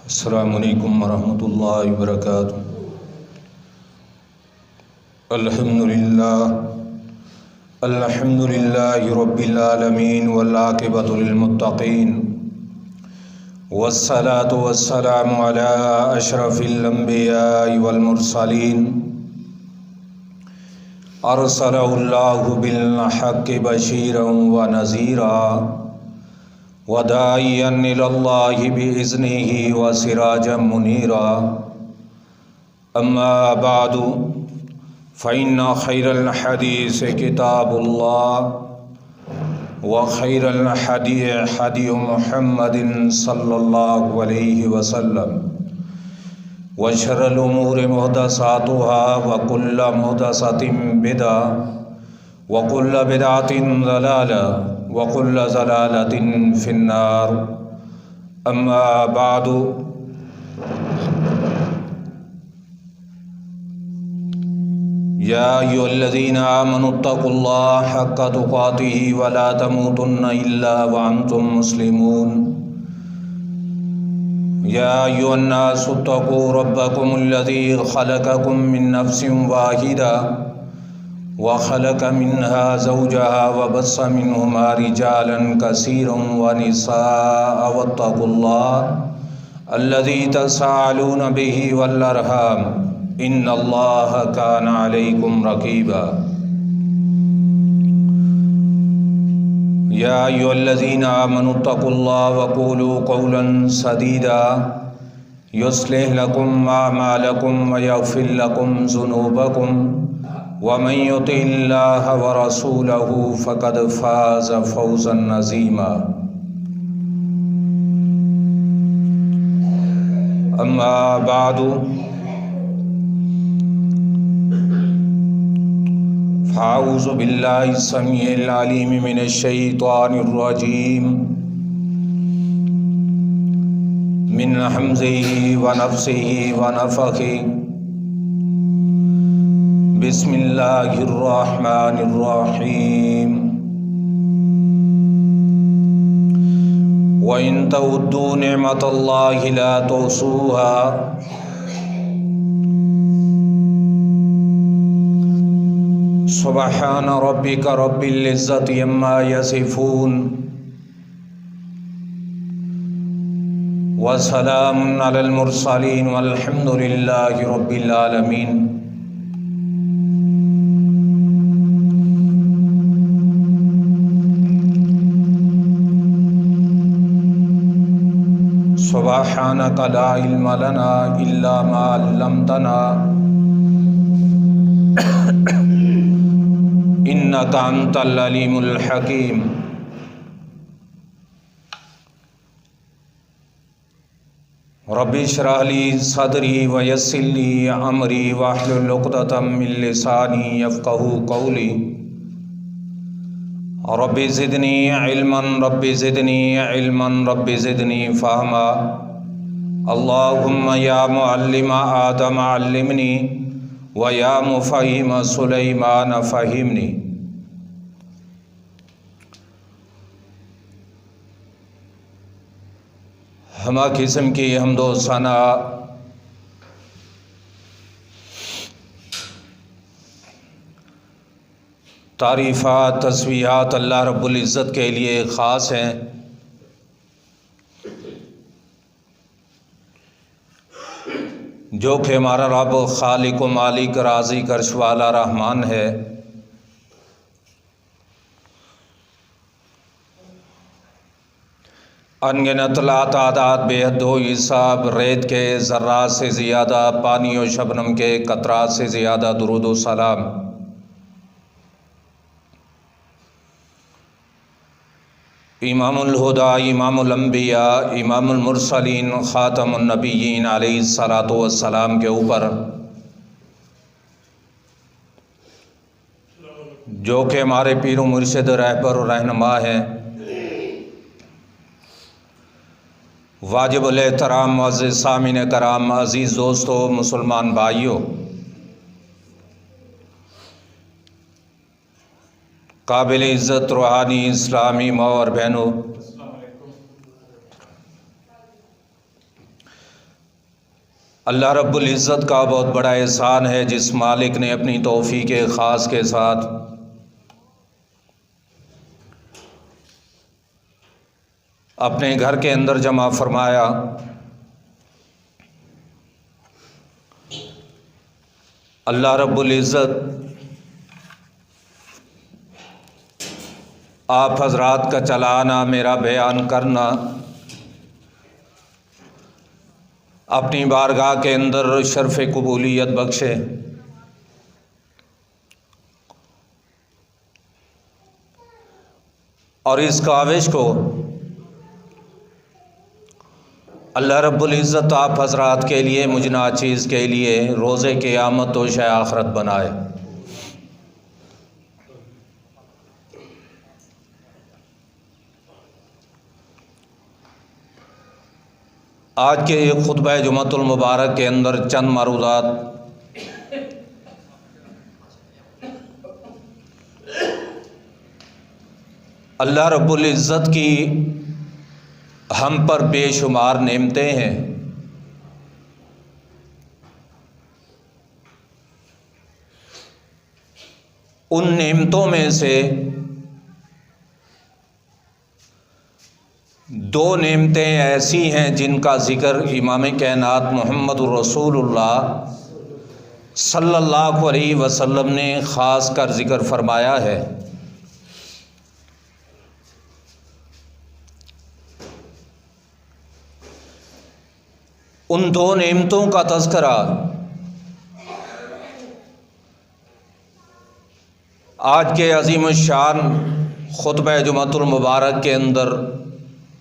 السلام علیکم ورحمۃ اللہ وبرکاتہ۔ الحمد للہ رب العالمین والعاقبۃ للمتقین والصلاة والسلام علی اشرف الانبیاء والمرسلین ارسلہ اللہ بالحق بشیرا ونذیرا وداعیا الی اللہ باذنہ وسراجا منیرا، اما بعد فإن خیر الحدیث کتاب اللہ وخیر الحدی حدی محمد صلی اللہ علیہ وسلم وشر الامور محدثاتها وکل محدثۃ بدعۃ وکل بدعۃ ضلالہ وکل ضلالۃ فی النار، اما بعد۔ یا ایھا الذین آمنوا اتقوا اللہ حق تقاتہ ولا تموتن الا وانتم مسلمون۔ یا ایھا الناس اتقوا ربکم الذی خلقکم من نفس واحدہ وخلق منها زوجها وبث منهما رجالا كثيرا ونساء واتقوا الله الذي تساءلون به والأرحام ان اللہ کان علیکم رقیبا۔ یا ایھا الذین آمنوا اتقوا اللہ وقولوا قولا سدیدا یصلح لکم اعمالکم ویغفر لکم ذنوبکم ومن یطع اللہ ورسولہ فقد فاز فوزا عظیما، اما بعد۔ اعوذ باللہ السمیع العلیم من الشیطان الرجیم من ہمزہ ونفثہ ونفخہ، بسم اللہ الرحمن الرحیم۔ وَإِن تَعُدُّوا نِعْمَةَ اللَّهِ لَا تُحْصُوهَا سبحان ربک رب العزۃ عما یصفون وسلام علی المرسلین والحمد للہ رب العالمین۔ سبحانک لا علم لنا الا ما علمتنا انک انت العلیم الحکیم۔ رب اشرح لی صدری ویسر لی امری واحلل عقدۃ من لسانی یفقہوا قولی۔ رب زدنی علما رب زدنی علما رب زدنی فہما۔ اللہم یا معلم آدم علمنی ویا مفہم سلیمان فہمنی۔ ہمہ قسم کی حمد و ثنا تعریفات تسبیحات اللہ رب العزت کے لیے خاص ہیں، جو کہ ہمارا رب خالق و مالک رازق عرش والا رحمان ہے۔ انگنت لا تعداد بے حد و حساب ریت کے ذرات سے زیادہ، پانی و شبنم کے قطرات سے زیادہ درود و سلام امام الہدیٰ، امام الانبیاء، امام المرسلین، خاتم النبیین علیہ الصلاۃ والسلام کے اوپر، جو کہ ہمارے پیر و مرشد رہبر و رہنما ہیں۔ واجب الاحترام معزز سامعین کرام، عزیز دوستو، مسلمان بھائیوں، قابل عزت روحانی اسلامی ماں اور بہنوں، اللہ رب العزت کا بہت بڑا احسان ہے جس مالک نے اپنی توفیق خاص کے ساتھ اپنے گھر کے اندر جمع فرمایا۔ اللہ رب العزت آپ حضرات کا چلانا، میرا بیان کرنا اپنی بارگاہ کے اندر شرف قبولیت بخشے۔ اور اس کاوش کو اللہ رب العزت آپ حضرات کے لیے، مجھ ناچیز کے لیے روز قیامت و شہ آخرت بنائے۔ آج کے ایک خطبہ جمعۃ المبارک کے اندر چند معروضات اللہ رب العزت کی ہم پر بے شمار نعمتیں ہیں، ان نعمتوں میں سے دو نعمتیں ایسی ہیں جن کا ذکر امام کائنات محمد الرسول اللہ صلی اللہ علیہ وسلم نے خاص کر ذکر فرمایا ہے۔ ان دو نعمتوں کا تذکرہ آج کے عظیم الشان خطبہ جمعۃ المبارک کے اندر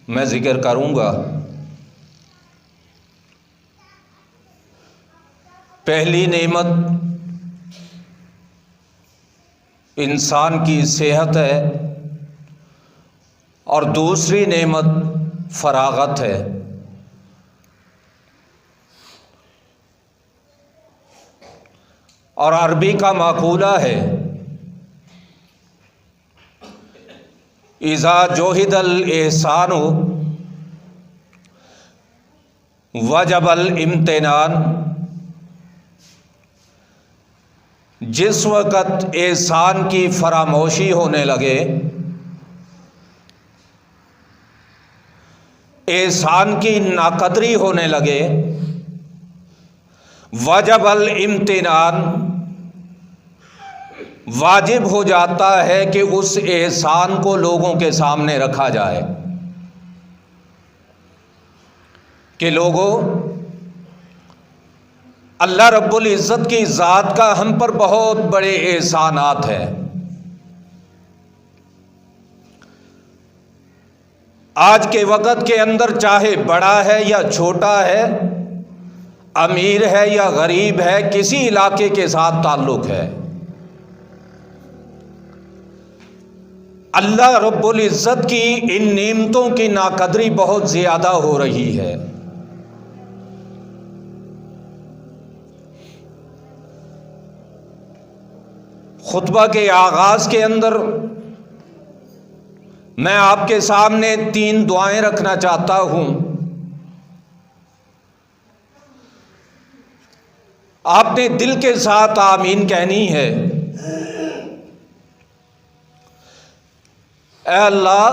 میں ذکر کروں گا۔ پہلی نعمت انسان کی صحت ہے اور دوسری نعمت فراغت ہے۔ اور عربی کا مقولہ ہے اذا جوہد الاحسان وجب الامتنان، جس وقت احسان کی فراموشی ہونے لگے، احسان کی ناقدری ہونے لگے، وجب الامتنان، واجب ہو جاتا ہے کہ اس احسان کو لوگوں کے سامنے رکھا جائے کہ لوگوں، اللہ رب العزت کی ذات کا ہم پر بہت بڑے احسانات ہیں۔ آج کے وقت کے اندر چاہے بڑا ہے یا چھوٹا ہے، امیر ہے یا غریب ہے، کسی علاقے کے ساتھ تعلق ہے، اللہ رب العزت کی ان نعمتوں کی ناقدری بہت زیادہ ہو رہی ہے۔ خطبہ کے آغاز کے اندر میں آپ کے سامنے 3 دعائیں رکھنا چاہتا ہوں۔ آپ نے دل کے ساتھ آمین کہنی ہے۔ اے اللہ،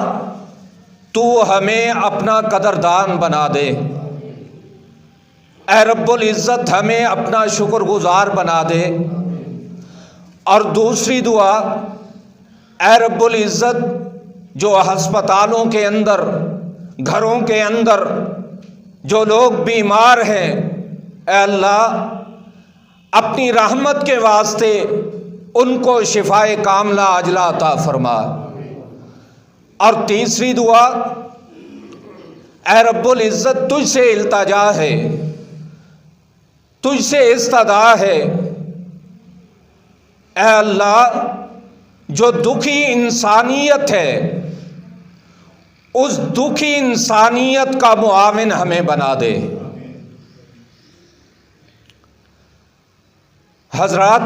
تو ہمیں اپنا قدردان بنا دے، اے رب العزت ہمیں اپنا شکر گزار بنا دے۔ اور دوسری دعا، اے رب العزت جو ہسپتالوں کے اندر، گھروں کے اندر جو لوگ بیمار ہیں، اے اللہ اپنی رحمت کے واسطے ان کو شفائے کاملہ عاجلہ عطا فرما۔ اور تیسری دعا، اے رب العزت تجھ سے التجا ہے، تجھ سے استدعا ہے، اے اللہ جو دکھی انسانیت ہے اس دکھی انسانیت کا معاون ہمیں بنا دے۔ حضرات،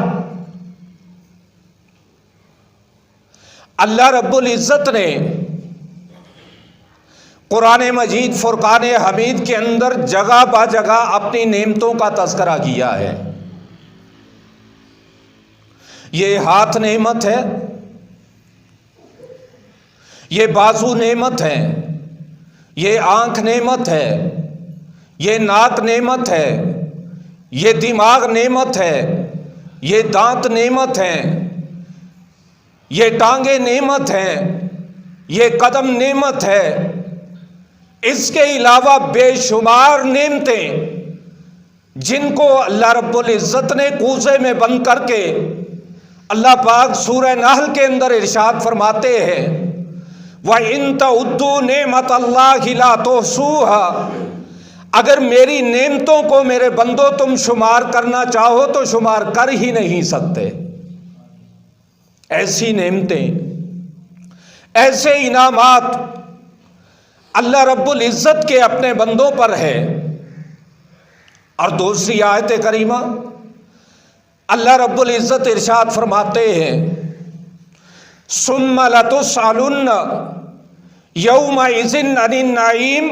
اللہ رب العزت نے قرآن مجید فرقان حمید کے اندر جگہ بہ جگہ اپنی نعمتوں کا تذکرہ کیا ہے۔ یہ ہاتھ نعمت ہے، یہ بازو نعمت ہے، یہ آنکھ نعمت ہے، یہ ناک نعمت ہے، یہ دماغ نعمت ہے، یہ دانت نعمت ہے، یہ ٹانگیں نعمت ہیں، یہ قدم نعمت ہے۔ اس کے علاوہ بے شمار نعمتیں جن کو اللہ رب العزت نے کوزے میں بند کر کے، اللہ پاک سورہ نحل کے اندر ارشاد فرماتے ہیں وَإِن تَعُدُّوا نِعْمَتَ اللَّهِ لَا تُحْصُوهَا، اگر میری نعمتوں کو میرے بندوں تم شمار کرنا چاہو تو شمار کر ہی نہیں سکتے۔ ایسی نعمتیں، ایسے انعامات اللہ رب العزت کے اپنے بندوں پر ہے۔ اور دوسری آیت کریمہ اللہ رب العزت ارشاد فرماتے ہیں ثُمَّ لَتُسْأَلُنَّ يَوْمَئِذٍ عَنِ النَّعِيمِ،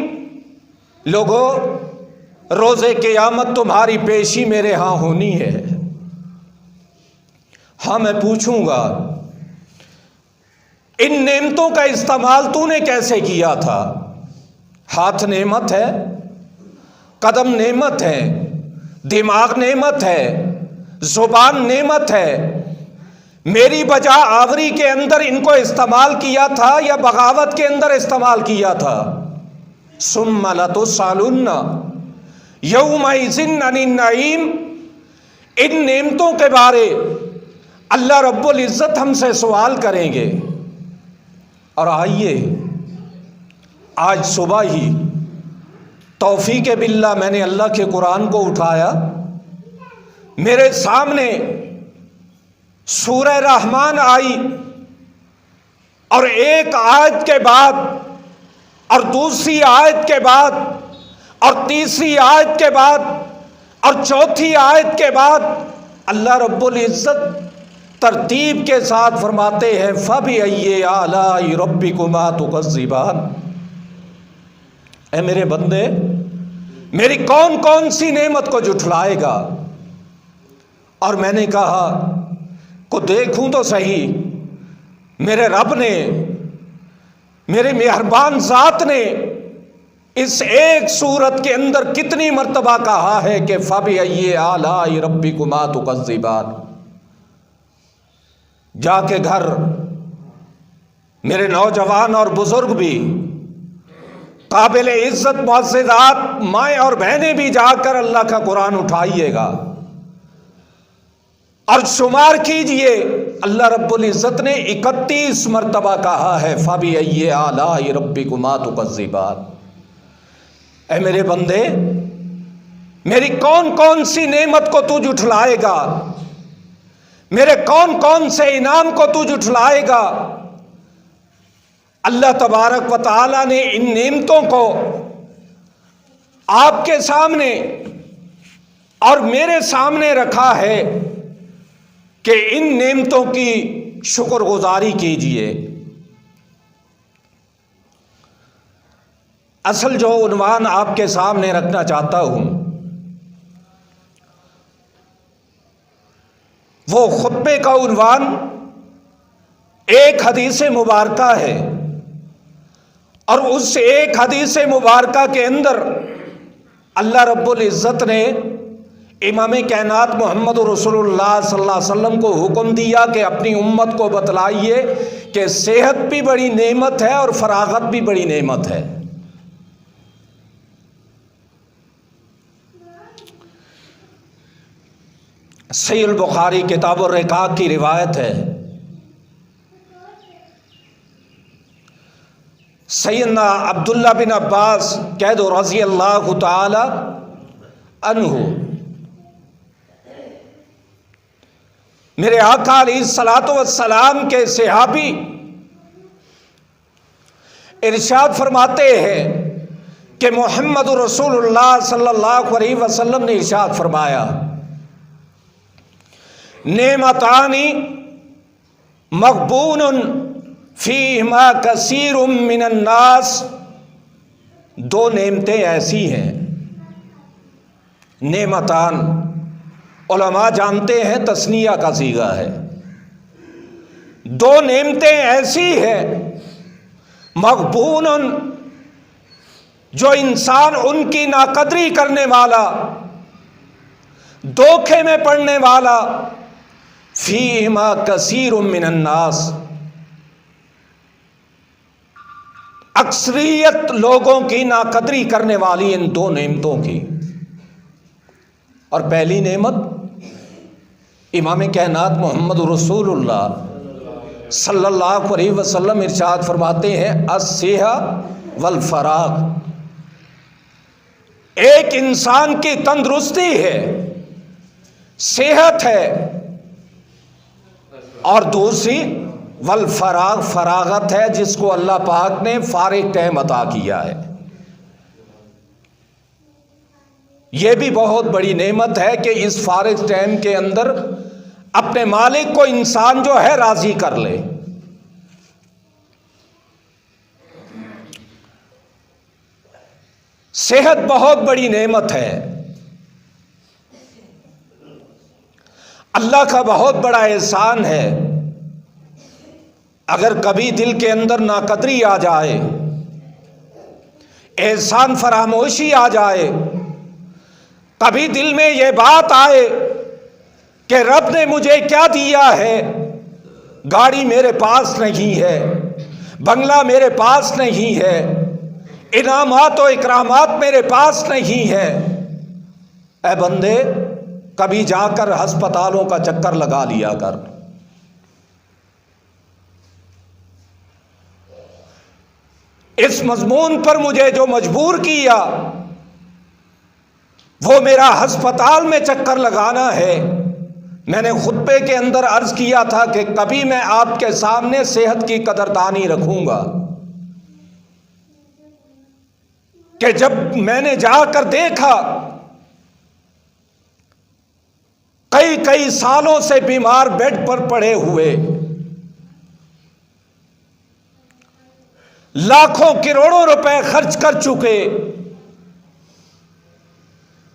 لوگو روز قیامت تمہاری پیشی میرے ہاں ہونی ہے۔ ہاں میں پوچھوں گا ان نعمتوں کا استعمال تو نے کیسے کیا تھا؟ ہاتھ نعمت ہے، قدم نعمت ہے، دماغ نعمت ہے، زبان نعمت ہے، میری بجا آوری کے اندر ان کو استعمال کیا تھا یا بغاوت کے اندر استعمال کیا تھا؟ ثُمَّ لَتُسْأَلُنَّ يَوْمَئِذٍ عَنِ النَّعِيمِ، ان نعمتوں کے بارے اللہ رب العزت ہم سے سوال کریں گے۔ اور آئیے آج صبح ہی توفیق باللہ میں نے اللہ کے قرآن کو اٹھایا، میرے سامنے سورہ رحمان آئی، اور ایک آیت کے بعد اور دوسری آیت کے بعد اور تیسری آیت کے بعد اور چوتھی آیت کے بعد اللہ رب العزت ترتیب کے ساتھ فرماتے ہیں فَبِأَيِّ آلَاءِ رَبِّكُمَا تُكَذِّبَانِ، اے میرے بندے میری کون کون سی نعمت کو جھٹلائے گا؟ اور میں نے کہا کو دیکھوں تو صحیح، میرے رب نے، میرے مہربان ذات نے اس ایک سورت کے اندر کتنی مرتبہ کہا ہے کہ فَبِأَيِّ آلَاءِ رَبِّكُمَا تُكَذِّبَانِ۔ جا کے گھر میرے نوجوان اور بزرگ بھی، قابل عزت معززات مائیں اور بہنیں بھی جا کر اللہ کا قرآن اٹھائیے گا اور شمار کیجئے، اللہ رب العزت نے 31 مرتبہ کہا ہے فَبِأَيِّ آلَاءِ رَبِّكُمَا تُكَذِّبَانِ۔ اے میرے بندے میری کون کون سی نعمت کو تو جھٹلائے گا؟ میرے کون کون سے انعام کو تو جھٹلائے گا؟ اللہ تبارک و تعالی نے ان نعمتوں کو آپ کے سامنے اور میرے سامنے رکھا ہے کہ ان نعمتوں کی شکر گزاری کیجئے۔ اصل جو عنوان آپ کے سامنے رکھنا چاہتا ہوں وہ خطبے کا عنوان ایک حدیث مبارکہ ہے، اور اس ایک حدیث مبارکہ کے اندر اللہ رب العزت نے امام کائنات محمد رسول اللہ صلی اللہ علیہ وسلم کو حکم دیا کہ اپنی امت کو بتلائیے کہ صحت بھی بڑی نعمت ہے اور فراغت بھی بڑی نعمت ہے۔ صحیح البخاری کتاب الرقاق کی روایت ہے، سیدنا عبداللہ بن عباس کہہ دو رضی اللہ تعالی عنہ، میرے آقا علیہ الصلوۃ والسلام کے صحابی ارشاد فرماتے ہیں کہ محمد رسول اللہ صلی اللہ علیہ وسلم نے ارشاد فرمایا نعمتانی مغبون فیہما کثیر من الناس دو نعمتیں ایسی ہیں، نعمتان علماء جانتے ہیں تثنیہ کا صیغہ ہے، دو نعمتیں ایسی ہیں مغبون، جو انسان ان کی ناقدری کرنے والا، دھوکے میں پڑنے والا، فیہما کثیر من الناس، اکثریت لوگوں کی ناقدری کرنے والی ان دو نعمتوں کی۔ اور پہلی نعمت امام کائنات محمد رسول اللہ صلی اللہ علیہ وسلم ارشاد فرماتے ہیں الصحہ والفراغ، ایک انسان کی تندرستی ہے، صحت ہے، اور دوسری والفراغ، فراغت ہے، جس کو اللہ پاک نے فارغ ٹائم عطا کیا ہے۔ یہ بھی بہت بڑی نعمت ہے کہ اس فارغ ٹائم کے اندر اپنے مالک کو انسان جو ہے راضی کر لے۔ صحت بہت بڑی نعمت ہے، اللہ کا بہت بڑا احسان ہے۔ اگر کبھی دل کے اندر ناقدری آ جائے، احسان فراموشی آ جائے، کبھی دل میں یہ بات آئے کہ رب نے مجھے کیا دیا ہے، گاڑی میرے پاس نہیں ہے، بنگلہ میرے پاس نہیں ہے، انعامات و اکرامات میرے پاس نہیں ہے، اے بندے کبھی جا کر ہسپتالوں کا چکر لگا لیا کر۔ اس مضمون پر مجھے جو مجبور کیا وہ میرا ہسپتال میں چکر لگانا ہے۔ میں نے خطبے کے اندر عرض کیا تھا کہ کبھی میں آپ کے سامنے صحت کی قدردانی رکھوں گا کہ جب میں نے جا کر دیکھا کئی سالوں سے بیمار بیڈ پر پڑے ہوئے، لاکھوں کروڑوں روپے خرچ کر چکے،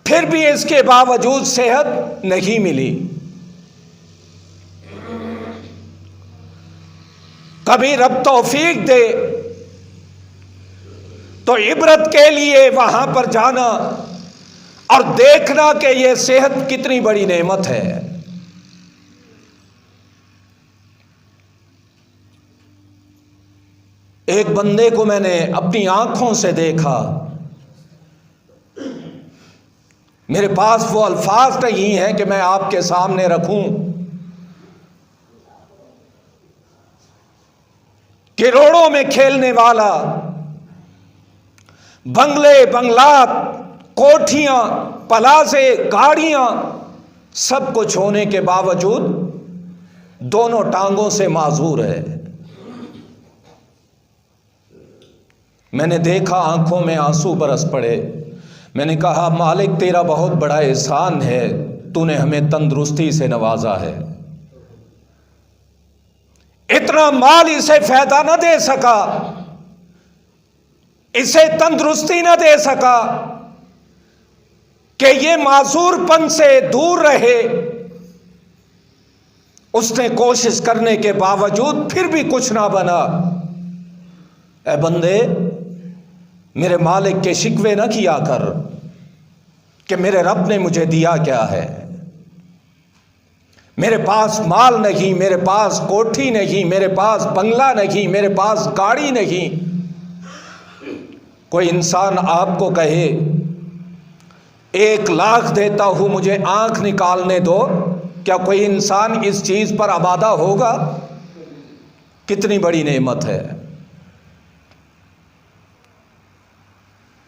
پھر بھی اس کے باوجود صحت نہیں ملی۔ کبھی رب توفیق دے تو عبرت کے لیے وہاں پر جانا اور دیکھنا کہ یہ صحت کتنی بڑی نعمت ہے۔ ایک بندے کو میں نے اپنی آنکھوں سے دیکھا، میرے پاس وہ الفاظ نہیں ہیں کہ میں آپ کے سامنے رکھوں۔ کروڑوں میں کھیلنے والا، بنگلے، بنگلات، کوٹھیاں، پلازے، گاڑیاں، سب کچھ ہونے کے باوجود دونوں ٹانگوں سے معذور ہے۔ میں نے دیکھا آنکھوں میں آنسو برس پڑے۔ میں نے کہا مالک تیرا بہت بڑا احسان ہے، تو نے ہمیں تندرستی سے نوازا ہے۔ اتنا مال اسے فائدہ نہ دے سکا، اسے تندرستی نہ دے سکا کہ یہ معذور پن سے دور رہے۔ اس نے کوشش کرنے کے باوجود پھر بھی کچھ نہ بنا۔ اے بندے میرے مالک کے شکوے نہ کیا کر کہ میرے رب نے مجھے دیا کیا ہے۔ میرے پاس مال نہیں، میرے پاس کوٹھی نہیں، میرے پاس بنگلہ نہیں، میرے پاس گاڑی نہیں۔ کوئی انسان آپ کو کہے 1,00,000 دیتا ہوں مجھے آنکھ نکالنے دو، کیا کوئی انسان اس چیز پر آمادہ ہوگا؟ کتنی بڑی نعمت ہے۔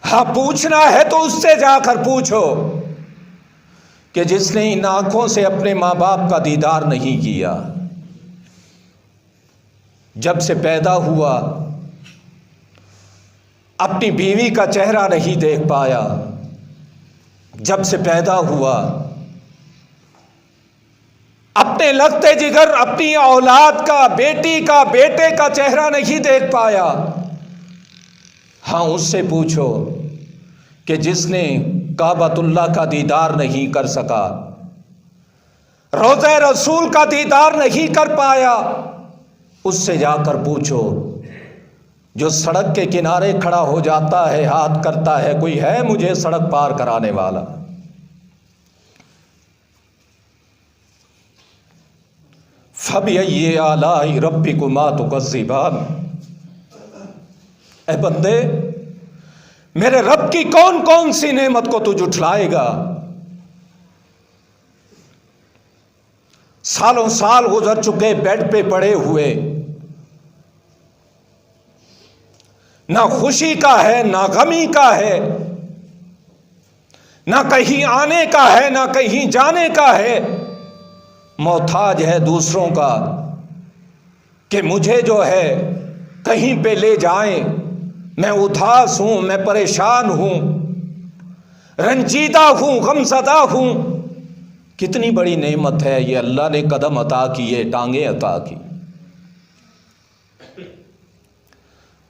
ہاں پوچھنا ہے تو اس سے جا کر پوچھو کہ جس نے ان آنکھوں سے اپنے ماں باپ کا دیدار نہیں کیا، جب سے پیدا ہوا اپنی بیوی کا چہرہ نہیں دیکھ پایا، جب سے پیدا ہوا اپنے لگتے جگر اپنی اولاد کا، بیٹی کا، بیٹے کا چہرہ نہیں دیکھ پایا، ہاں اس سے پوچھو کہ جس نے کعبۃ اللہ کا دیدار نہیں کر سکا، روضہ رسول کا دیدار نہیں کر پایا، اس سے جا کر پوچھو جو سڑک کے کنارے کھڑا ہو جاتا ہے، ہاتھ کرتا ہے کوئی ہے مجھے سڑک پار کرانے والا؟ فَبِأَيِّ آلَاءِ رَبِّكُمَا تُكَذِّبَانِ، اے بندے میرے رب کی کون کون سی نعمت کو تو جھٹلائے گا؟ سالوں سال گزر چکے بیڈ پہ پڑے ہوئے، نہ خوشی کا ہے نہ غمی کا ہے، نہ کہیں آنے کا ہے نہ کہیں جانے کا ہے، محتاج ہے دوسروں کا کہ مجھے جو ہے کہیں پہ لے جائیں، میں اداس ہوں، میں پریشان ہوں، رنجیدہ ہوں، غمزدہ ہوں۔ کتنی بڑی نعمت ہے یہ، اللہ نے قدم عطا کیے، ٹانگیں عطا کی۔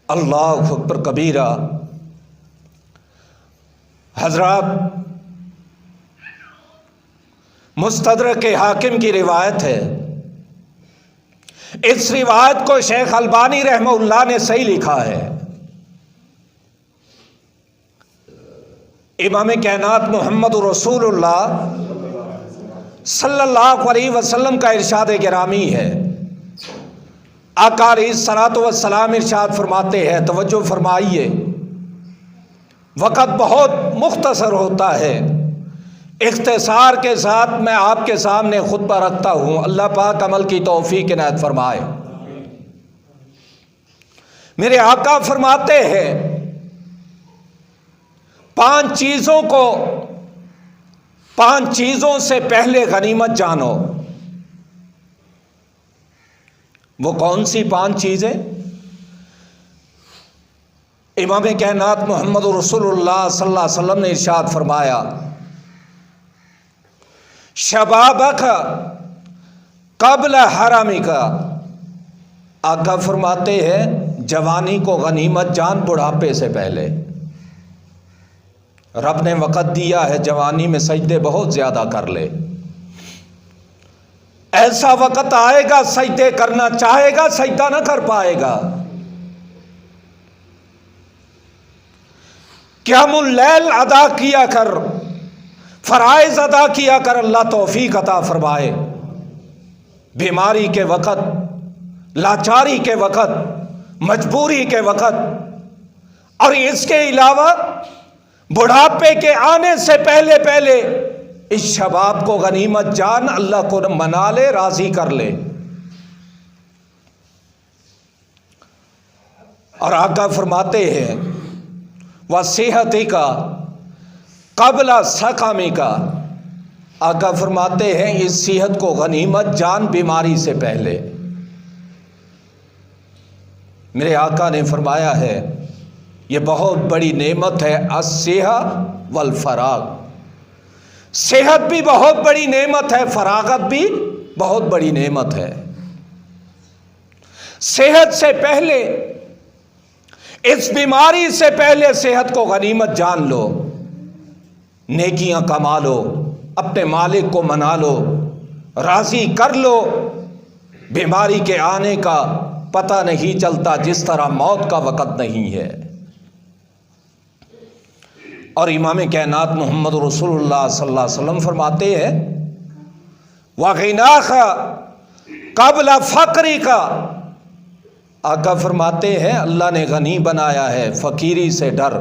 اللہ اکبر کبیرہ۔ حضرات مستدرک حاکم کی روایت ہے، اس روایت کو شیخ البانی رحمہ اللہ نے صحیح لکھا ہے۔ امام کائنات محمد رسول اللہ صلی اللہ علیہ وسلم کا ارشاد گرامی ہے، آقا علیہ الصلوۃ والسلام ارشاد فرماتے ہیں، توجہ فرمائیے، وقت بہت مختصر ہوتا ہے، اختصار کے ساتھ میں آپ کے سامنے خطبہ رکھتا ہوں، اللہ پاک عمل کی توفیق عنایت فرمائے۔ میرے آقا فرماتے ہیں 5 چیزوں سے پہلے غنیمت جانو۔ وہ کون سی 5 چیزیں؟ امام کائنات محمد رسول اللہ صلی اللہ علیہ وسلم نے ارشاد فرمایا، شبابک قبل حرامک، آقا فرماتے ہیں جوانی کو غنیمت جان، بڑھاپے سے پہلے۔ رب نے وقت دیا ہے جوانی میں سجدے بہت زیادہ کر لے، ایسا وقت آئے گا سجدے کرنا چاہے گا سجدہ نہ کر پائے گا۔ قیام اللیل ادا کیا کر، فرائض ادا کیا کر، اللہ توفیق عطا فرمائے۔ بیماری کے وقت، لاچاری کے وقت، مجبوری کے وقت، اور اس کے علاوہ بڑھاپے کے آنے سے پہلے پہلے اس شباب کو غنیمت جان، اللہ کو منا لے، راضی کر لے۔ اور آقا فرماتے ہیں وصحتک قبل سقمک، آقا فرماتے ہیں اس صحت کو غنیمت جان بیماری سے پہلے۔ میرے آقا نے فرمایا ہے یہ بہت بڑی نعمت ہے، الصحۃ والفراغ، صحت بھی بہت بڑی نعمت ہے، فراغت بھی بہت بڑی نعمت ہے۔ صحت سے پہلے، اس بیماری سے پہلے صحت کو غنیمت جان لو، نیکیاں کما لو، اپنے مالک کو منا لو، راضی کر لو۔ بیماری کے آنے کا پتہ نہیں چلتا جس طرح موت کا وقت نہیں ہے۔ اور امام کائنات محمد رسول اللہ صلی اللہ علیہ وسلم فرماتے ہیں وَغِنَاكَ قَبْلَ فَقْرِكَ، آقا فرماتے ہیں اللہ نے غنی بنایا ہے، فقیری سے ڈر۔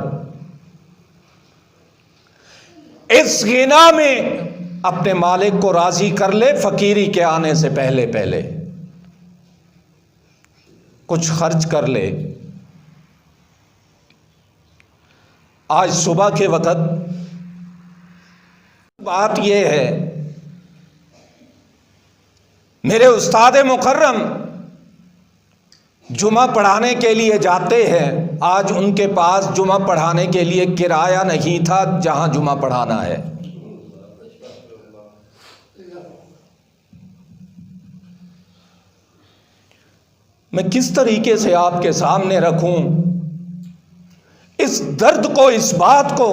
اس غنا میں اپنے مالک کو راضی کر لے، فقیری کے آنے سے پہلے پہلے کچھ خرچ کر لے۔ آج صبح کے وقت بات یہ ہے، میرے استاد مکرم جمعہ پڑھانے کے لیے جاتے ہیں، آج ان کے پاس جمعہ پڑھانے کے لیے کرایہ نہیں تھا جہاں جمعہ پڑھانا ہے۔ میں کس طریقے سے آپ کے سامنے رکھوں؟ اس درد کو، اس بات کو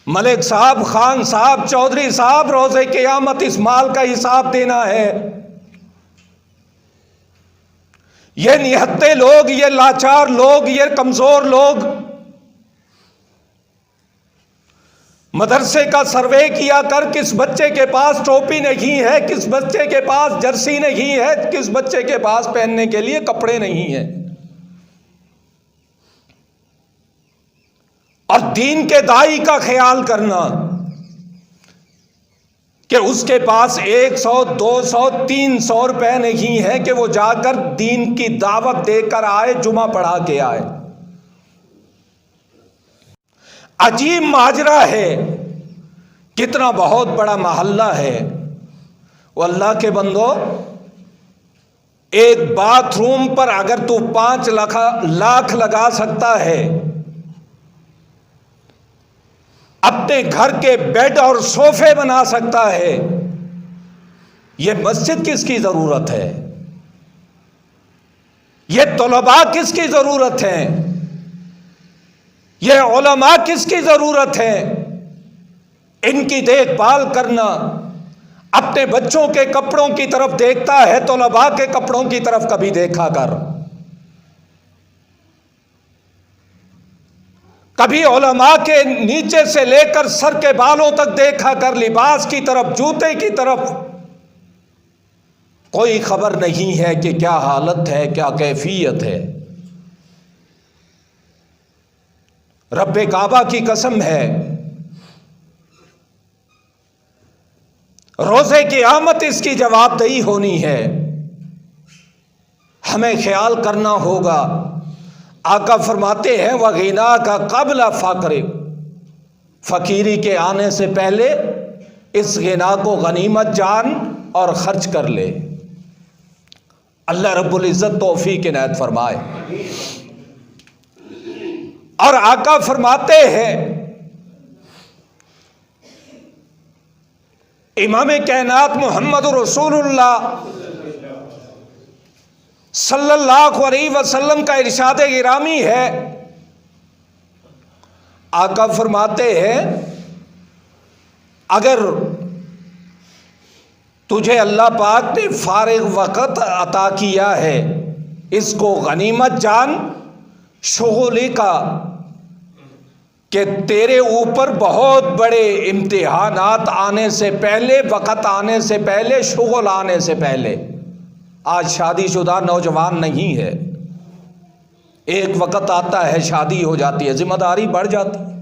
ملک صاحب، خان صاحب، چودھری صاحب روز قیامت اس مال کا حساب دینا ہے۔ یہ نہتے لوگ، یہ لاچار لوگ، یہ کمزور لوگ مدرسے کا سروے کیا کر، کس بچے کے پاس ٹوپی نہیں ہے، کس بچے کے پاس جرسی نہیں ہے، کس بچے کے پاس پہننے کے لیے کپڑے نہیں ہیں، اور دین کے داعی کا خیال کرنا کہ اس کے پاس 100، 200، 300 روپے نہیں ہے کہ وہ جا کر دین کی دعوت دے کر آئے، جمعہ پڑھا کے آئے۔ عجیب ماجرا ہے، کتنا بہت بڑا محلہ ہے۔ وہ اللہ کے بندو، ایک باتھ روم پر اگر تو 5 لاکھ لگا سکتا ہے، اپنے گھر کے بیڈ اور صوفے بنا سکتا ہے، یہ مسجد کس کی ضرورت ہے؟ یہ طلباء کس کی ضرورت ہے؟ یہ علماء کس کی ضرورت ہے؟ ان کی دیکھ بھال کرنا۔ اپنے بچوں کے کپڑوں کی طرف دیکھتا ہے، طلباء کے کپڑوں کی طرف کبھی دیکھا کر۔ کبھی علماء کے نیچے سے لے کر سر کے بالوں تک دیکھا کر، لباس کی طرف، جوتے کی طرف کوئی خبر نہیں ہے کہ کیا حالت ہے، کیا کیفیت ہے۔ رب کعبہ کی قسم ہے، روزے قیامت اس کی جواب دہی ہونی ہے۔ ہمیں خیال کرنا ہوگا۔ آقا فرماتے ہیں وَغِنَاكَ قَبْلَ فَقْرِكَ، فقیری کے آنے سے پہلے اس غنا کو غنیمت جان اور خرچ کر لے۔ اللہ رب العزت توفیق عنایت فرمائے۔ اور آقا فرماتے ہیں، امام کائنات محمد رسول اللہ صلی اللہ علیہ وسلم کا ارشاد گرامی ہے، آقا فرماتے ہیں اگر تجھے اللہ پاک نے فارغ وقت عطا کیا ہے، اس کو غنیمت جان، شغلی کا، کہ تیرے اوپر بہت بڑے امتحانات آنے سے پہلے، وقت آنے سے پہلے، شغل آنے سے پہلے۔ آج شادی شدہ نوجوان نہیں ہے، ایک وقت آتا ہے شادی ہو جاتی ہے، ذمہ داری بڑھ جاتی ہے،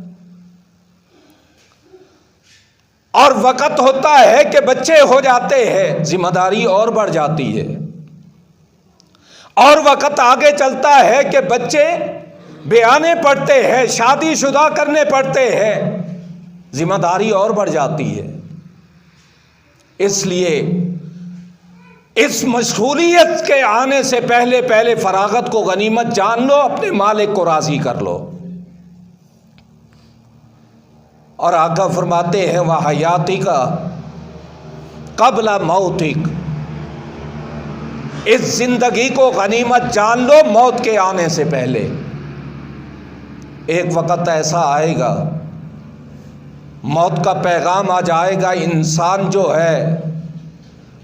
اور وقت ہوتا ہے کہ بچے ہو جاتے ہیں، ذمہ داری اور بڑھ جاتی ہے، اور وقت آگے چلتا ہے کہ بچے بیانے پڑتے ہیں، شادی شدہ کرنے پڑتے ہیں، ذمہ داری اور بڑھ جاتی ہے۔ اس لیے اس مشغولیت کے آنے سے پہلے پہلے فراغت کو غنیمت جان لو، اپنے مالک کو راضی کر لو۔ اور آقا فرماتے ہیں وَحَيَاتِكَ قَبْلَ مَوْتِكَ، اس زندگی کو غنیمت جان لو موت کے آنے سے پہلے۔ ایک وقت ایسا آئے گا، موت کا پیغام آ جائے گا، انسان جو ہے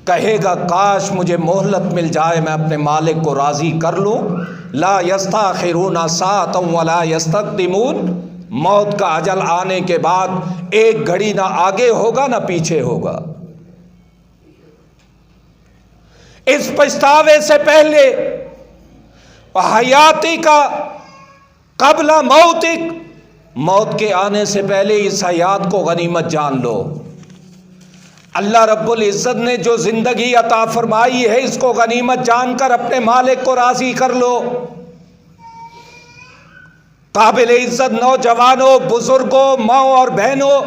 کہے گا کاش مجھے مہلت مل جائے، میں اپنے مالک کو راضی کر لوں۔ لا یستاخرون ساعۃ ولا یستقدمون، موت کا اجل آنے کے بعد ایک گھڑی نہ آگے ہوگا نہ پیچھے ہوگا۔ اس پچھتاوے سے پہلے حیاتی کا قبل موتک، موت کے آنے سے پہلے اس حیات کو غنیمت جان لو۔ اللہ رب العزت نے جو زندگی عطا فرمائی ہے، اس کو غنیمت جان کر اپنے مالک کو راضی کر لو۔ قابل عزت نوجوانوں، بزرگوں، ماں اور بہنوں،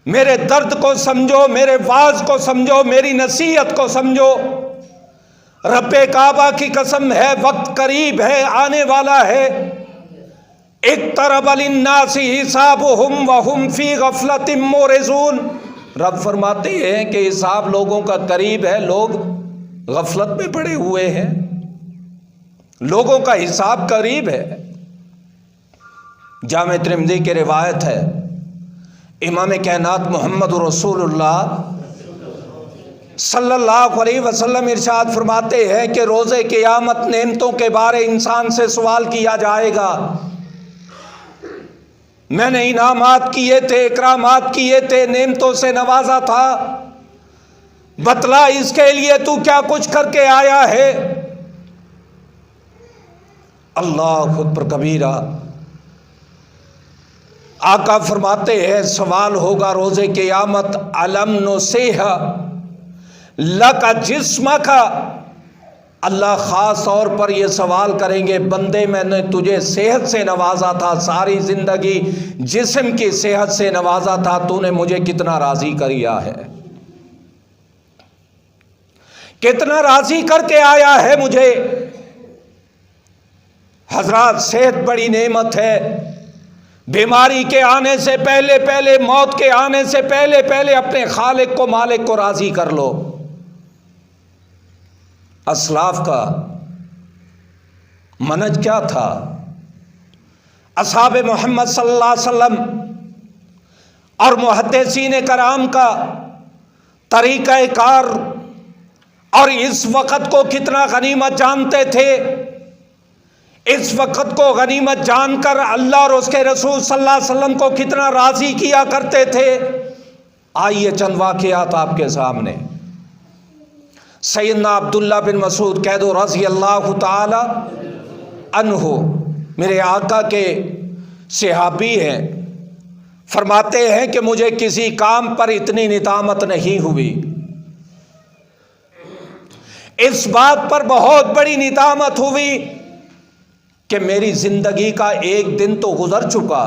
میرے درد کو سمجھو، میرے واعظ کو سمجھو، میری نصیحت کو سمجھو۔ رب کعبہ کی قسم ہے، وقت قریب ہے، آنے والا ہے۔ اقترب للناس حسابهم وهم فی غفلۃ معرضون، رب فرماتے ہیں کہ حساب لوگوں کا قریب ہے، لوگ غفلت میں پڑے ہوئے ہیں۔ لوگوں کا حساب قریب ہے۔ جامع ترمذی کی روایت ہے، امام کائنات محمد رسول اللہ صلی اللہ علیہ وسلم ارشاد فرماتے ہیں کہ روز قیامت نعمتوں کے بارے انسان سے سوال کیا جائے گا، میں نے انعامات کیے تھے، اکرامات کیے تھے، نعمتوں سے نوازا تھا، بتلا اس کے لیے تو کیا کچھ کر کے آیا ہے؟ اللہ اکبر کبیرہ۔ آقا فرماتے ہیں سوال ہوگا روز قیامت، علم نصیح لک جسمک، اللہ خاص طور پر یہ سوال کریں گے، بندے میں نے تجھے صحت سے نوازا تھا، ساری زندگی جسم کی صحت سے نوازا تھا، تو نے مجھے کتنا راضی کیا ہے، کتنا راضی کر کے آیا ہے مجھے۔ حضرات صحت بڑی نعمت ہے، بیماری کے آنے سے پہلے پہلے، موت کے آنے سے پہلے پہلے اپنے خالق کو، مالک کو راضی کر لو۔ اسلاف کا منہج کیا تھا؟ اصحاب محمد صلی اللہ علیہ وسلم اور محدثین کرام کا طریقہ کار، اور اس وقت کو کتنا غنیمت جانتے تھے، اس وقت کو غنیمت جان کر اللہ اور اس کے رسول صلی اللہ علیہ وسلم کو کتنا راضی کیا کرتے تھے۔ آئیے چند واقعات آپ کے سامنے۔ سیدنا عبداللہ بن مسعود قید رضی اللہ تعالی عنہ میرے آقا کے صحابی ہیں، فرماتے ہیں کہ مجھے کسی کام پر اتنی ندامت نہیں ہوئی، اس بات پر بہت بڑی ندامت ہوئی کہ میری زندگی کا ایک دن تو گزر چکا،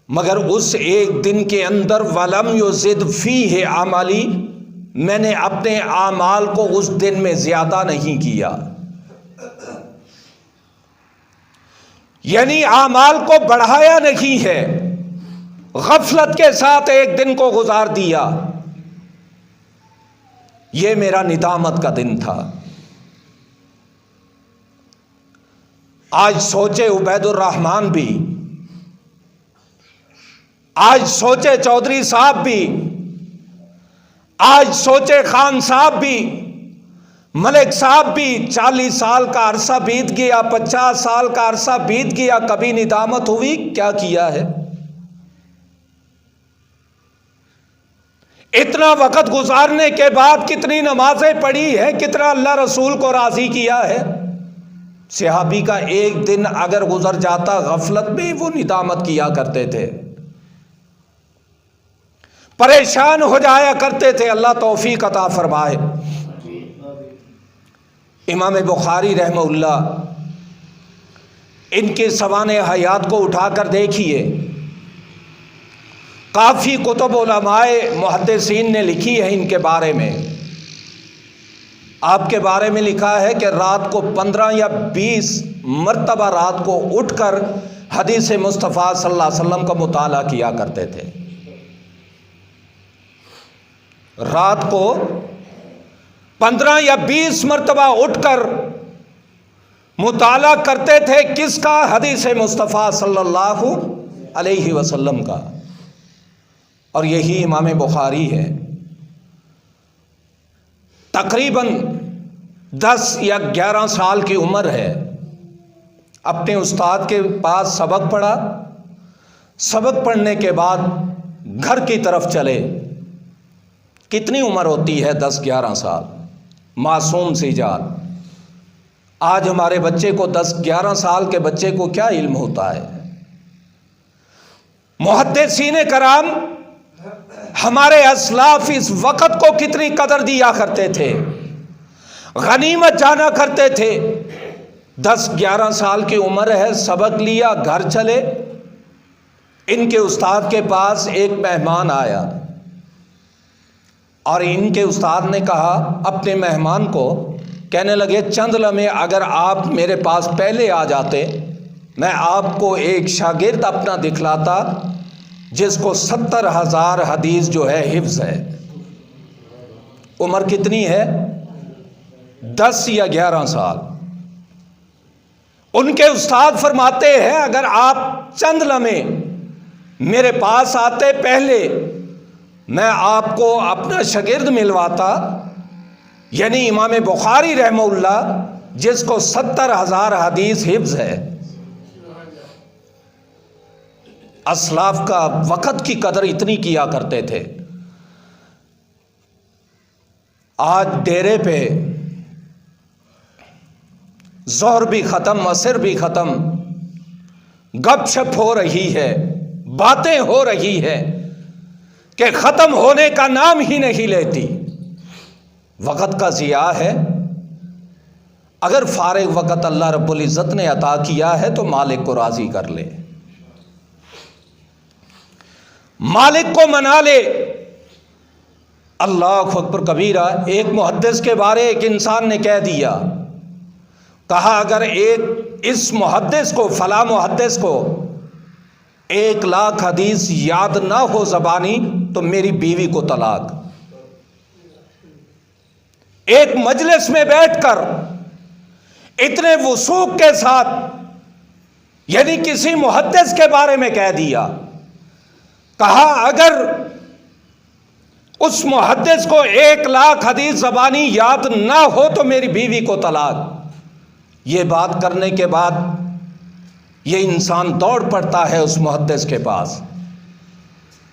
مگر اس ایک دن کے اندر ولم یزد فیہ عملی، میں نے اپنے اعمال کو اس دن میں زیادہ نہیں کیا، یعنی اعمال کو بڑھایا نہیں ہے، غفلت کے ساتھ ایک دن کو گزار دیا۔ یہ میرا ندامت کا دن تھا۔ آج سوچے عبید الرحمن بھی، آج سوچے چودھری صاحب بھی، آج سوچے خان صاحب بھی، ملک صاحب بھی، 40 سال کا عرصہ بیت گیا، 50 سال کا عرصہ بیت گیا، کبھی ندامت ہوئی کیا کیا ہے؟ اتنا وقت گزارنے کے بعد کتنی نمازیں پڑھی ہیں، کتنا اللہ رسول کو راضی کیا ہے۔ صحابی کا ایک دن اگر گزر جاتا غفلت میں، وہ ندامت کیا کرتے تھے، پریشان ہو جایا کرتے تھے۔ اللہ توفیق عطا فرمائے۔ امام بخاری رحمہ اللہ، ان کے سوانح حیات کو اٹھا کر دیکھیے، کافی کتب علماء محدثین نے لکھی ہے ان کے بارے میں۔ آپ کے بارے میں لکھا ہے کہ رات کو 15 یا 20 مرتبہ رات کو اٹھ کر حدیث مصطفیٰ صلی اللہ علیہ وسلم کا مطالعہ کیا کرتے تھے۔ رات کو 15 یا 20 مرتبہ اٹھ کر مطالعہ کرتے تھے، کس کا؟ حدیث مصطفیٰ صلی اللہ علیہ وسلم کا۔ اور یہی امام بخاری ہے، تقریباً 10 یا 11 سال کی عمر ہے، اپنے استاد کے پاس سبق پڑھا، سبق پڑھنے کے بعد گھر کی طرف چلے۔ کتنی عمر ہوتی ہے؟ 10-11 سال، معصوم سی جان۔ آج ہمارے بچے کو 10-11 سال کے بچے کو کیا علم ہوتا ہے؟ محدثین کرام ہمارے اسلاف اس وقت کو کتنی قدر دیا کرتے تھے، غنیمت جانا کرتے تھے۔ 10-11 سال کی عمر ہے، سبق لیا، گھر چلے۔ ان کے استاد کے پاس ایک مہمان آیا اور ان کے استاد نے کہا اپنے مہمان کو، کہنے لگے چند لمحے اگر آپ میرے پاس پہلے آ جاتے، میں آپ کو ایک شاگرد اپنا دکھلاتا جس کو 70,000 حدیث جو ہے حفظ ہے۔ عمر کتنی ہے؟ 10 یا 11 سال۔ ان کے استاد فرماتے ہیں اگر آپ چند لمحے میرے پاس آتے پہلے میں آپ کو اپنا شاگرد ملواتا، یعنی امام بخاری رحمہ اللہ جس کو 70,000 حدیث حفظ ہے۔ اسلاف کا وقت کی قدر اتنی کیا کرتے تھے۔ آج ڈیرے پہ ظہر بھی ختم، عصر بھی ختم، گپ شپ ہو رہی ہے، باتیں ہو رہی ہے کہ ختم ہونے کا نام ہی نہیں لیتی۔ وقت کا ضیاع ہے۔ اگر فارغ وقت اللہ رب العزت نے عطا کیا ہے تو مالک کو راضی کر لے، مالک کو منا لے۔ اللہ اکبر کبیرہ۔ ایک محدث کے بارے ایک انسان نے کہہ دیا، کہا اگر اس محدث کو، فلاں محدث کو 1,00,000 حدیث یاد نہ ہو زبانی تو میری بیوی کو طلاق۔ ایک مجلس میں بیٹھ کر اتنے وثوق کے ساتھ، یعنی کسی محدث کے بارے میں کہہ دیا، کہا اگر اس محدث کو 1,00,000 حدیث زبانی یاد نہ ہو تو میری بیوی کو طلاق۔ یہ بات کرنے کے بعد یہ انسان دوڑ پڑتا ہے اس محدث کے پاس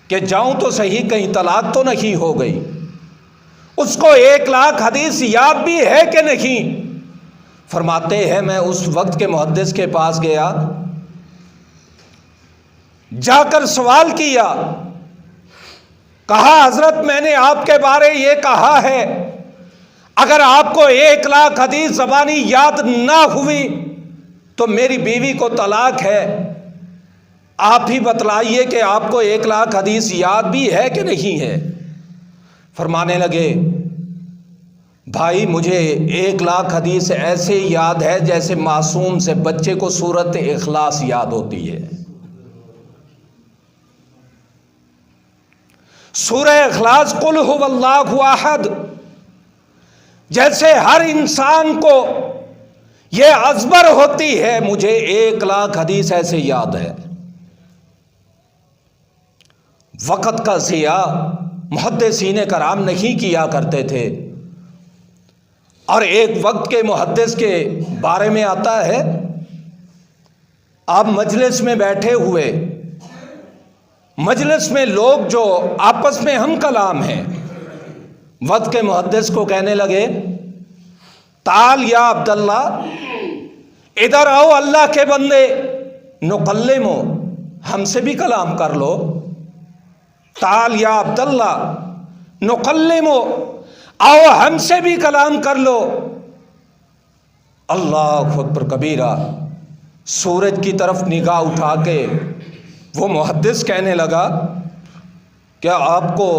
کہ جاؤں تو صحیح، کہیں طلاق تو نہیں ہو گئی۔ اس کو 1,00,000 حدیث یاد بھی ہے کہ نہیں؟ فرماتے ہیں میں اس وقت کے محدث کے پاس گیا، جا کر سوال کیا، کہا حضرت میں نے آپ کے بارے یہ کہا ہے اگر آپ کو 1,00,000 حدیث زبانی یاد نہ ہوئی تو میری بیوی کو طلاق ہے۔ آپ ہی بتلائیے کہ آپ کو 1,00,000 حدیث یاد بھی ہے کہ نہیں ہے؟ فرمانے لگے بھائی مجھے 1,00,000 حدیث ایسے یاد ہے جیسے معصوم سے بچے کو سورۃ اخلاص یاد ہوتی ہے۔ سورہ اخلاص قل هو اللہ احد، جیسے ہر انسان کو یہ ازبر ہوتی ہے، مجھے 1,00,000 حدیث ایسے یاد ہے۔ وقت کا ضیاع محدثین کرام نہیں کیا کرتے تھے۔ اور ایک وقت کے محدث کے بارے میں آتا ہے، آپ مجلس میں بیٹھے ہوئے، مجلس میں لوگ جو آپس میں ہم کلام ہیں، وقت کے محدث کو کہنے لگے تعال یا عبداللہ، ادھر آؤ اللہ کے بندے، نکلمو، ہم سے بھی کلام کر لو۔ تعال یا عبداللہ نکلمو، آؤ ہم سے بھی کلام کر لو۔ اللہ اکبر کبیرہ۔ سورج کی طرف نگاہ اٹھا کے وہ محدث کہنے لگا کیا آپ کو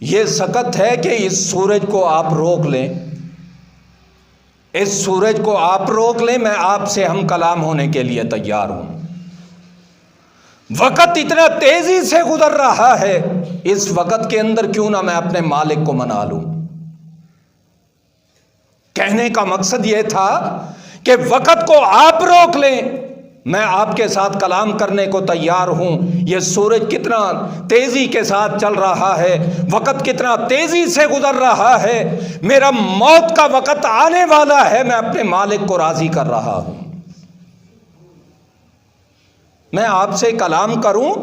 یہ سکت ہے کہ اس سورج کو آپ روک لیں؟ اس سورج کو آپ روک لیں، میں آپ سے ہم کلام ہونے کے لیے تیار ہوں۔ وقت اتنا تیزی سے گزر رہا ہے، اس وقت کے اندر کیوں نہ میں اپنے مالک کو منا لوں۔ کہنے کا مقصد یہ تھا کہ وقت کو آپ روک لیں، میں آپ کے ساتھ کلام کرنے کو تیار ہوں۔ یہ سورج کتنا تیزی کے ساتھ چل رہا ہے، وقت کتنا تیزی سے گزر رہا ہے، میرا موت کا وقت آنے والا ہے، میں اپنے مالک کو راضی کر رہا ہوں۔ میں آپ سے کلام کروں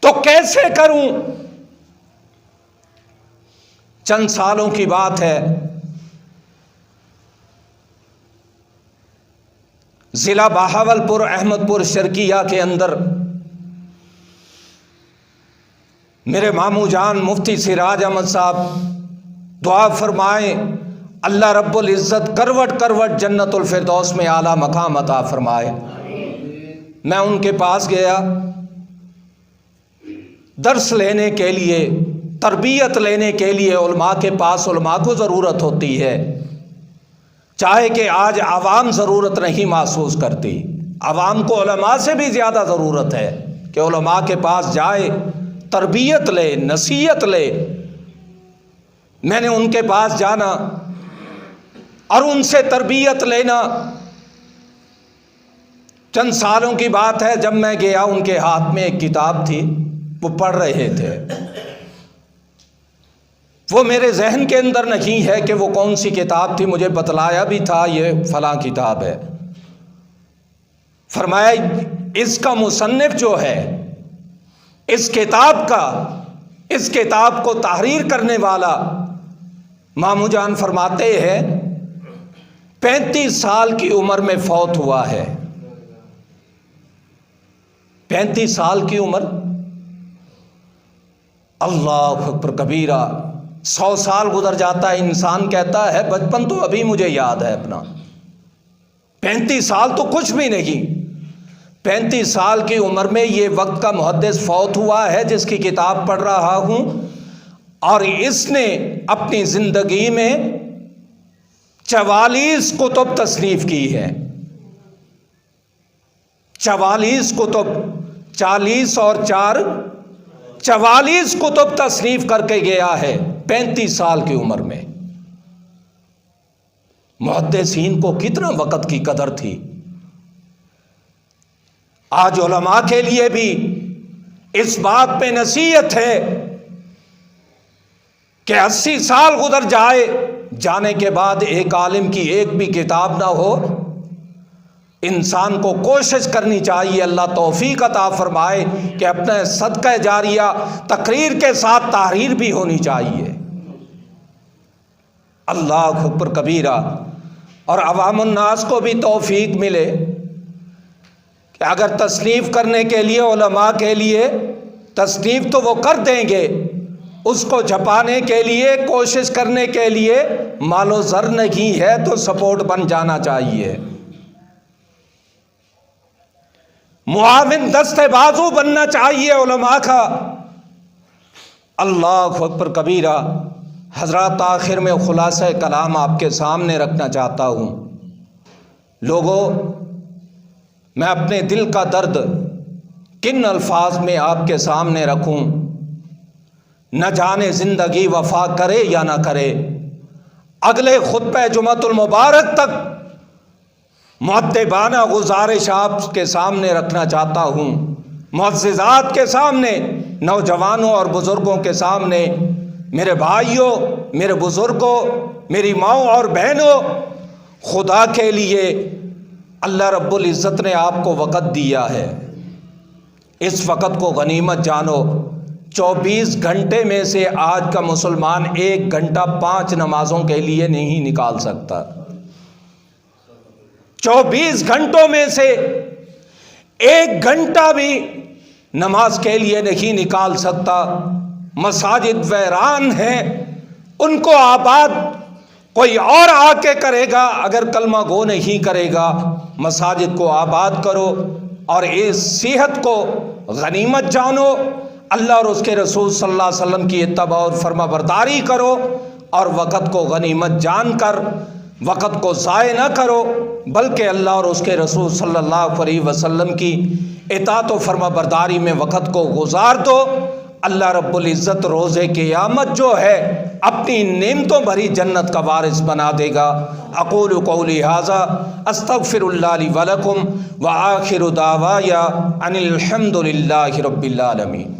تو کیسے کروں؟ چند سالوں کی بات ہے، ضلع بہاولپور احمد پور شرقیہ کے اندر میرے ماموں جان مفتی سراج احمد صاحب دعا فرمائیں اللہ رب العزت کروٹ کروٹ جنت الفردوس میں اعلیٰ مقام عطا فرمائے۔ میں ان کے پاس گیا درس لینے کے لیے، تربیت لینے کے لیے۔ علماء کے پاس علماء کو ضرورت ہوتی ہے، چاہے کہ آج عوام ضرورت نہیں محسوس کرتی، عوام کو علماء سے بھی زیادہ ضرورت ہے کہ علماء کے پاس جائے، تربیت لے، نصیحت لے۔ میں نے ان کے پاس جانا اور ان سے تربیت لینا، چند سالوں کی بات ہے، جب میں گیا ان کے ہاتھ میں ایک کتاب تھی، وہ پڑھ رہے تھے۔ وہ میرے ذہن کے اندر نہیں ہے کہ وہ کون سی کتاب تھی، مجھے بتلایا بھی تھا یہ فلاں کتاب ہے۔ فرمایا اس کا مصنف جو ہے، اس کتاب کو تحریر کرنے والا مامو جان فرماتے ہیں 35 سال کی عمر میں فوت ہوا ہے۔ 35 سال کی عمر، اللہ اکبر کبیرہ۔ 100 سال گزر جاتا ہے، انسان کہتا ہے بچپن تو ابھی مجھے یاد ہے اپنا، 35 سال تو کچھ بھی نہیں۔ 35 سال کی عمر میں یہ وقت کا محدث فوت ہوا ہے جس کی کتاب پڑھ رہا ہوں، اور اس نے اپنی زندگی میں 44 کتب تصنیف کی ہے۔ 44 کتب، 40 اور 4 44 کتب تصنیف کر کے گیا ہے 35 سال کی عمر میں۔ محدثین کو کتنا وقت کی قدر تھی۔ آج علماء کے لیے بھی اس بات پہ نصیحت ہے کہ 80 سال گزر جانے کے بعد ایک عالم کی ایک بھی کتاب نہ ہو۔ انسان کو کوشش کرنی چاہیے، اللہ توفیق عطا فرمائے کہ اپنے صدقہ جاریہ تقریر کے ساتھ تحریر بھی ہونی چاہیے۔ اللہ اکبر کبیرہ۔ اور عوام الناس کو بھی توفیق ملے کہ اگر تصنیف کرنے کے لیے، علماء کے لیے تصنیف تو وہ کر دیں گے، اس کو چھپانے کے لیے، کوشش کرنے کے لیے مال و زر نہیں ہے تو سپورٹ بن جانا چاہیے، معاون دستے بازو بننا چاہیے علماء کا۔ اللہ اکبر کبیرہ۔ حضرات، آخر میں خلاصہ کلام آپ کے سامنے رکھنا چاہتا ہوں۔ لوگوں، میں اپنے دل کا درد کن الفاظ میں آپ کے سامنے رکھوں، نہ جانے زندگی وفا کرے یا نہ کرے۔ اگلے خطبہ جمعۃ المبارک تک مؤدبانہ گزارش آپ کے سامنے رکھنا چاہتا ہوں، معززات کے سامنے، نوجوانوں اور بزرگوں کے سامنے۔ میرے بھائیوں، میرے بزرگوں، میری ماؤں اور بہنوں، خدا کے لیے اللہ رب العزت نے آپ کو وقت دیا ہے، اس وقت کو غنیمت جانو۔ 24 گھنٹے میں سے آج کا مسلمان 1 گھنٹہ 5 نمازوں کے لیے نہیں نکال سکتا۔ 24 گھنٹوں میں سے 1 گھنٹہ بھی نماز کے لیے نہیں نکال سکتا۔ مساجد ویران ہیں، ان کو آباد کوئی اور آ کے کرے گا اگر کلمہ گو نہیں کرے گا۔ مساجد کو آباد کرو اور اس صحت کو غنیمت جانو، اللہ اور اس کے رسول صلی اللہ علیہ وسلم کی اتباع اور فرما برداری کرو، اور وقت کو غنیمت جان کر وقت کو ضائع نہ کرو، بلکہ اللہ اور اس کے رسول صلی اللہ علیہ وسلم کی اطاعت و فرما برداری میں وقت کو گزار دو۔ اللہ رب العزت روز قیامت جو ہے اپنی نعمتوں بھری جنت کا وارث بنا دے گا۔ اقول قولی ھذا استغفر اللہ لی ولکم وآخر دعوایا ان الحمد للہ رب العالمین۔